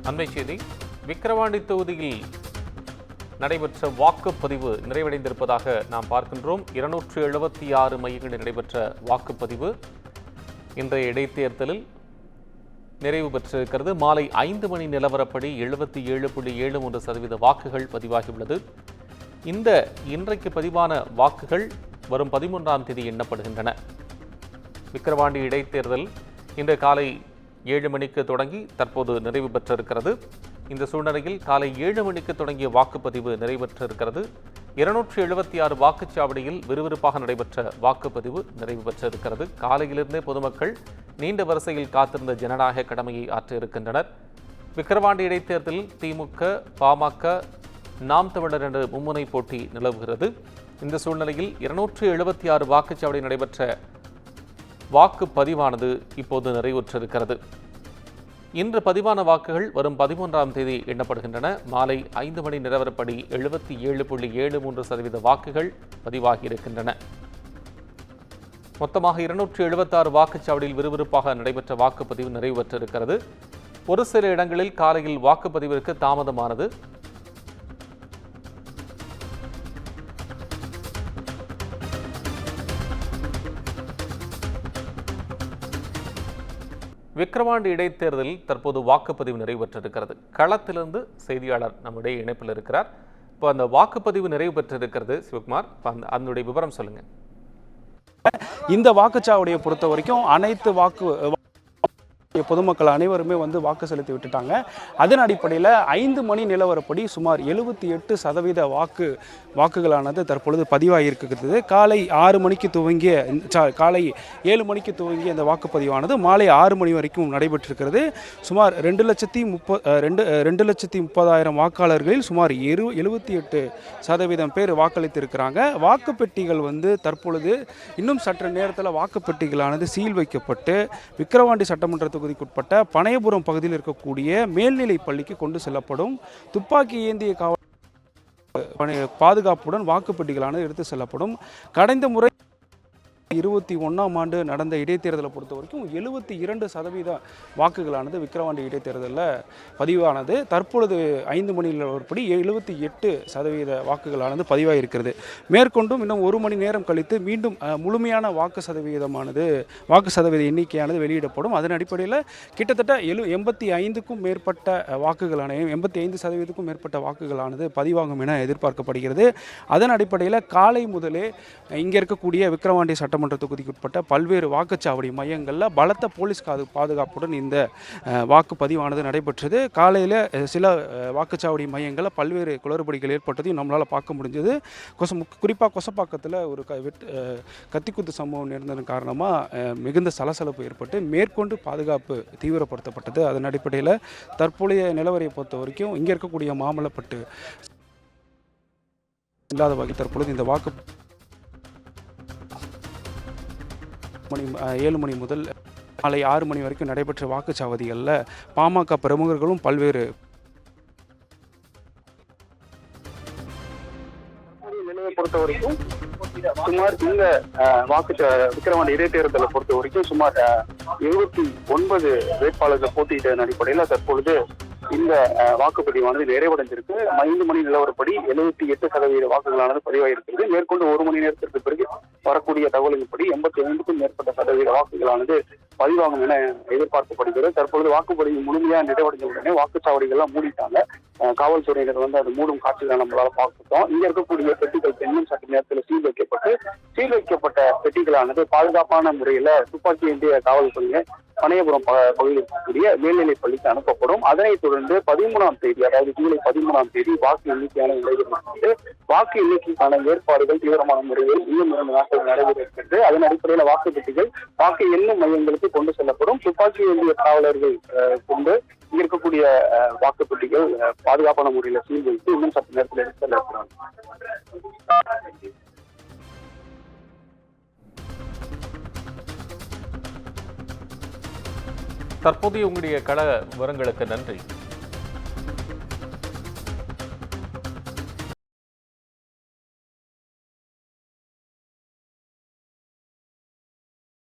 அண்மை செய்தி. விக்கிரவாண்டி தொகுதியில் நடைபெற்ற வாக்குப்பதிவு நிறைவடைந்திருப்பதாக நாம் பார்க்கின்றோம். 276 மையங்களில் நடைபெற்ற வாக்குப்பதிவு இன்றைய இடைத்தேர்தலில் நிறைவு பெற்றிருக்கிறது. மாலை 5 மணி நிலவரப்படி 77.73% வாக்குகள் பதிவாகியுள்ளது. இந்த இன்றைக்கு பதிவான வாக்குகள் வரும் 13ஆம் தேதி எண்ணப்படுகின்றன. விக்கிரவாண்டி இடைத்தேர்தல் இன்று காலை 7 மணிக்கு தொடங்கி தற்போது நிறைவு பெற்றிருக்கிறது. இந்த சூழ்நிலையில் காலை 7 மணிக்கு தொடங்கிய வாக்குப்பதிவு நிறைவேற்றிருக்கிறது. 276 வாக்குச்சாவடியில் விறுவிறுப்பாக நடைபெற்ற வாக்குப்பதிவு நிறைவு பெற்றிருக்கிறது. காலையிலிருந்தே பொதுமக்கள் நீண்ட வரிசையில் காத்திருந்த ஜனநாயக கடமையை ஆற்றியிருக்கின்றனர். விக்கிரவாண்டி இடைத்தேர்தலில் திமுக, பாமக, நாம் தமிழர் என்ற மும்முனை போட்டி நிலவுகிறது. இந்த சூழ்நிலையில் 276 வாக்குச்சாவடியில் நடைபெற்ற வாக்குப்பதிவானது இப்போது நிறைவுற்றிருக்கிறது. இன்று பதிவான வாக்குகள் வரும் 13ஆம் தேதி எண்ணப்படுகின்றன. மாலை 5 மணி நிலவரப்படி 77.73% வாக்குகள் பதிவாகியிருக்கின்றன. மொத்தமாக 276 வாக்குச்சாவடியில் விறுவிறுப்பாக நடைபெற்ற வாக்குப்பதிவு நிறைவு பெற்றிருக்கிறது. ஒரு சில இடங்களில் காலையில் வாக்குப்பதிவிற்கு தாமதமானது. விக்கிரவாண்டி இடைத்தேர்தலில் தற்போது வாக்குப்பதிவு நிறைவு பெற்றிருக்கிறது. களத்திலிருந்து செய்தியாளர் நம்முடைய இணைப்பில் இருக்கிறார். இப்போ அந்த வாக்குப்பதிவு நிறைவு பெற்றிருக்கிறது சிவகுமார், அதனுடைய விவரம் சொல்லுங்க. இந்த வாக்குச்சாவடியை பொறுத்த வரைக்கும் அனைத்து பொதுமக்கள் அனைவருமே வாக்கு செலுத்தி விட்டுட்டாங்க. அதன் அடிப்படையில் 5 மணி நிலவரப்படி சுமார் 78% வாக்குகளானது தற்பொழுது பதிவாகியிருக்கிறது. காலை 7 மணிக்கு துவங்கிய இந்த வாக்குப்பதிவானது மாலை 6 மணி வரைக்கும் நடைபெற்றிருக்கிறது. சுமார் 2,30,000 வாக்காளர்களில் சுமார் 78% பேர் வாக்களித்திருக்கிறாங்க. வாக்குப்பெட்டிகள் தற்பொழுது இன்னும் சற்று நேரத்தில் வாக்குப்பெட்டிகளானது சீல் வைக்கப்பட்டு விக்கிரவாண்டி சட்டமன்ற தொகுதிக்குட்பட்ட பனையபுரம் பகுதியில் இருக்கக்கூடிய மேல்நிலை பள்ளிக்கு கொண்டு செல்லப்படும். துப்பாக்கி ஏந்திய பாதுகாப்புடன் வாக்குப்பெட்டிகளானது எடுத்து செல்லப்படும். கடந்த முறை 2021ஆம் ஆண்டு நடந்த இடைத்தேர்தலை பொறுத்த வரைக்கும் 72% வாக்குகளானது விக்கிரவாண்டி இடைத்தேர்தலில் பதிவானது. தற்பொழுது 5 மணி நிலவரப்படி 78% வாக்குகளானது பதிவாகியிருக்கிறது. மேற்கொண்டும் இன்னும் 1 மணி நேரம் கழித்து மீண்டும் முழுமையான வாக்கு சதவீத எண்ணிக்கையானது வெளியிடப்படும். அதன் அடிப்படையில் கிட்டத்தட்ட 85%க்கும் மேற்பட்ட வாக்குகளான 85%க்கும் மேற்பட்ட வாக்குகளானது பதிவாகும் என எதிர்பார்க்கப்படுகிறது. அதன் அடிப்படையில் காலை முதலே இங்கே இருக்கக்கூடிய விக்கிரவாண்டி சட்டமன்ற தொகுதிக்குட்பட்ட பல்வேறு வாக்குச்சாவடி மையங்களில் பலத்த போலீஸ் பாதுகாப்புடன் இந்த வாக்குப்பதிவானது நடைபெற்றது. காலையில் சில வாக்குச்சாவடி மையங்களில் பல்வேறு குளறுபடிகள் ஏற்பட்டதையும் நம்மளால் பார்க்க முடிஞ்சது. குறிப்பாக கொசப்பாக்கத்தில் ஒரு கத்திக்குத்து சம்பவம் நேர்ந்ததன் காரணமாக மிகுந்த சலசலப்பு ஏற்பட்டு மேற்கொண்டு பாதுகாப்பு தீவிரப்படுத்தப்பட்டது. அதன் அடிப்படையில் தற்போதைய நிலவரையை பொறுத்த வரைக்கும் இங்கே இருக்கக்கூடிய மாமல்லப்பட்டு இல்லாத வகை தற்பொழுது இந்த 7 மணி முதல் மாலை 6 மணி வரைக்கும் நடைபெற்ற வாக்குச்சாவடிகளில் பாமக பிரமுகர்களும் பல்வேறு நிலையை பொறுத்த வரைக்கும் சுமார் இந்த விக்கிரவாண்டி இடைத்தேர்தலை பொறுத்த வரைக்கும் சுமார் 79 வேட்பாளர்கள் போட்டியிட்ட அடிப்படையில் தற்பொழுது இந்த வாக்குப்பதிவானது நிறைவடைஞ்சிருக்கு. 5 மணி நிலவரப்படி 78% வாக்குகளானது பதிவாகியிருக்கிறது. மேற்கொண்டு 1 மணி நேரத்திற்கு பிறகு வரக்கூடிய தகவலின்படி 85க்கும் மேற்பட்ட சதவீத வாக்குகளானது பதிவாகும் என எதிர்பார்க்கப்படுகிறது. தற்பொழுது வாக்குப்பதிவு முழுமையாக நிறைவடைஞ்ச உடனே வாக்குச்சாவடிகள்லாம் மூடிட்டாங்க. காவல்துறையினர் அது மூடும் காட்சிகளை நம்மளால பார்த்துட்டோம். இங்க இருக்கக்கூடிய பெட்டிகள் இன்னும் சற்று நேரத்தில் சீல் வைக்கப்பட்ட பெட்டிகளானது பாதுகாப்பான முறையில துப்பாக்கி ஏந்திய காவல்துறையினர் பனையபுரம் பகுதியில் இருக்கக்கூடிய மேல்நிலை பள்ளிக்கு அனுப்பப்படும். அதனைத் தொடர்ந்து 13ஆம் தேதி, அதாவது ஜூலை 13ஆம் தேதி வாக்கு எண்ணிக்கையான நடைபெறுகிறது. வாக்கு எண்ணிக்கைக்கான ஏற்பாடுகள் தீவிரமான முறையில் இன்னும் 2 நாட்கள் நடைபெற இருக்கிறது. அதன் அடிப்படையில் வாக்குப்பெட்டிகள் வாக்கு எண்ணும் மையங்களுக்கு கொண்டு செல்லப்படும். துப்பாக்கி ஏந்திய காவலர்கள் கொண்டு இங்க இருக்கக்கூடிய வாக்குப்பெட்டிகள் பாதுகாப்பான முறையில் சீல் வைத்து இன்னும் சற்று நேரத்தில் எடுத்து செல்ல இருக்கிறாங்க. தற்போதைய உங்களுடைய கள விவரங்களுக்கு நன்றி.